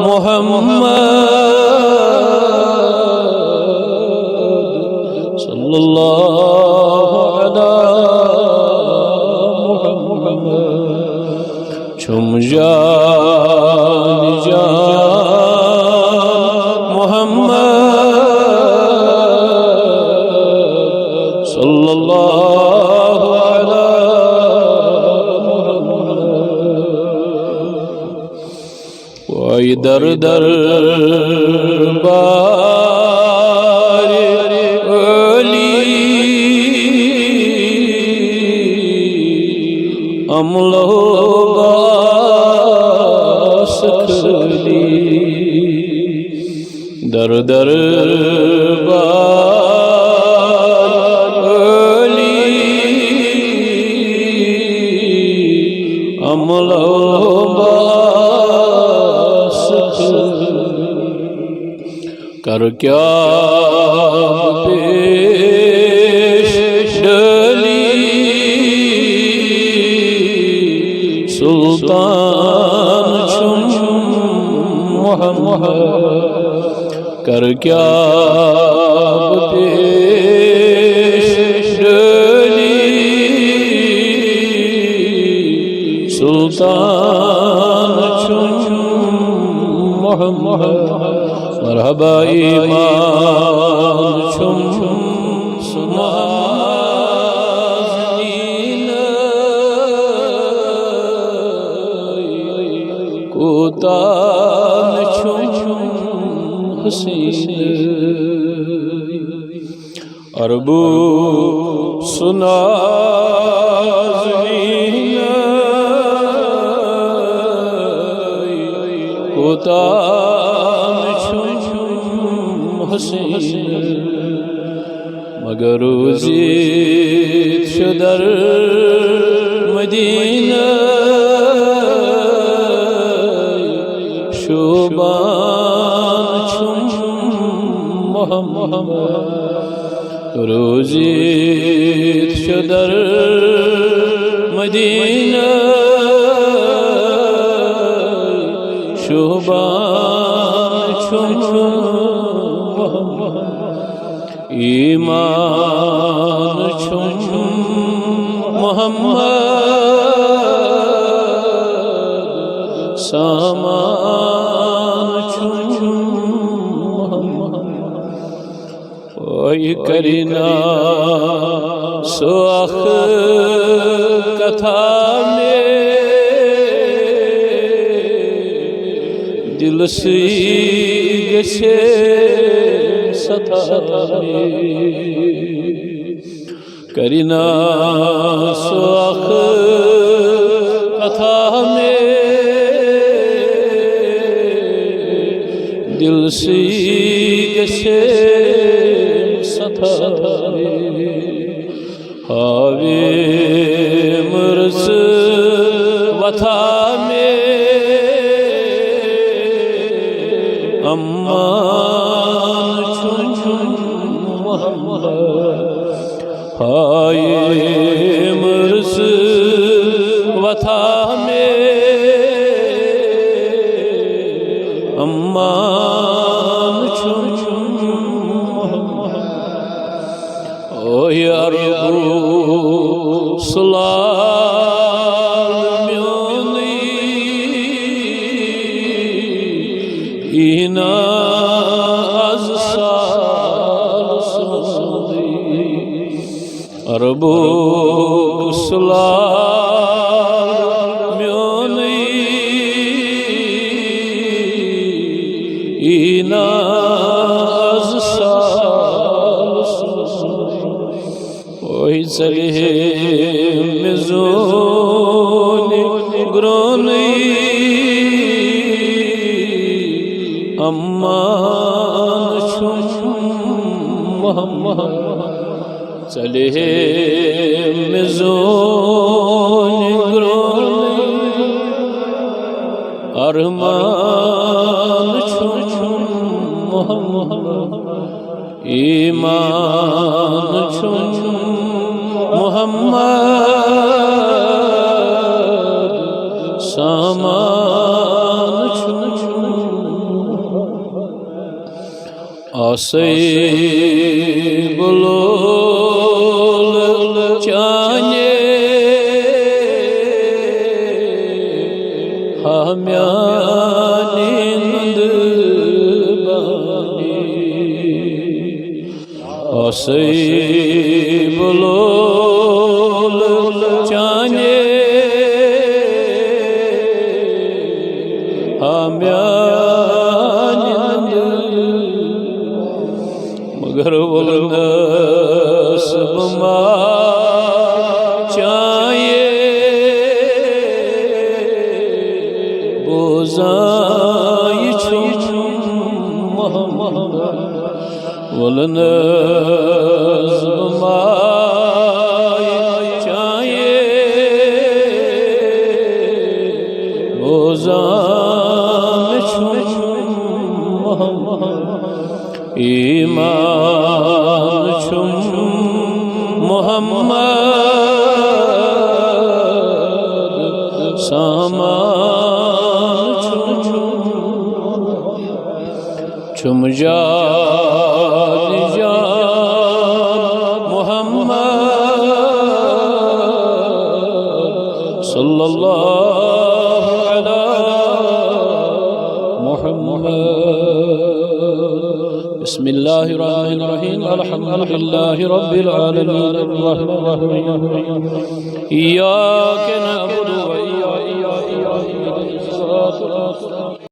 मोहम्मद सल्लल्लाहु अलैहि मोहम्मद छुम जान मोहम्मद सल्लल्लाहु अलैहि दर दर बार अली अमलो बासखली दर दर बार अली अमलो कर क्या पेश डली सुल्तान छुम मोहम्मद कर क्या पेश डली सुल्तान छुम मोहम्मद मरहबा ईमान छुम सुनाज़नीन कोतान छुम हसीन अरबू सुनाज़नीन कोतान हसीन मगर जीत शुदर मदीना शोबान छुम मोहम्मद रोजीत शुदर मदीना शोबान छुम ईमान छुम मोहम्मद सामान छुम मोहम्मद ओय करीना सुअख कथा में दिल सी गसे करीना सुअख कथा में दिल सी गसे हावे मर्ज वथा में अम्मान छुम हाय मर्ज वथा में अम्मान छुम ओ यार सुलाल म्योनी इना अरबो सुलाल म्योनी इना ओही चले मिज़ोनी ग्रोनी अम्मान छुम मोहम्मद चले मिज़ोनी ग्रोनी अरमान छुम मोहम्मद ईमान छुम मोहम्मद आसे बुलोल चाने हम्यानिंद बानी आसे बुलोल चाने मगर वलनस बमा चाये बोजाई छुम वलनस बमा चाये बोजाई ईमान छुम मोहम्मद सामान छुम जान मोहम्मद सल्लल्लाहु अलैहि मुहम्मद बिस्मिल्लाहिर्रहमानिर्रहीम अल्हम्दुलिल्लाहि रब्बिल आलमीन अर्रहमानिर्रहीम इय्याका नअबुदु व इय्याका नस्तईन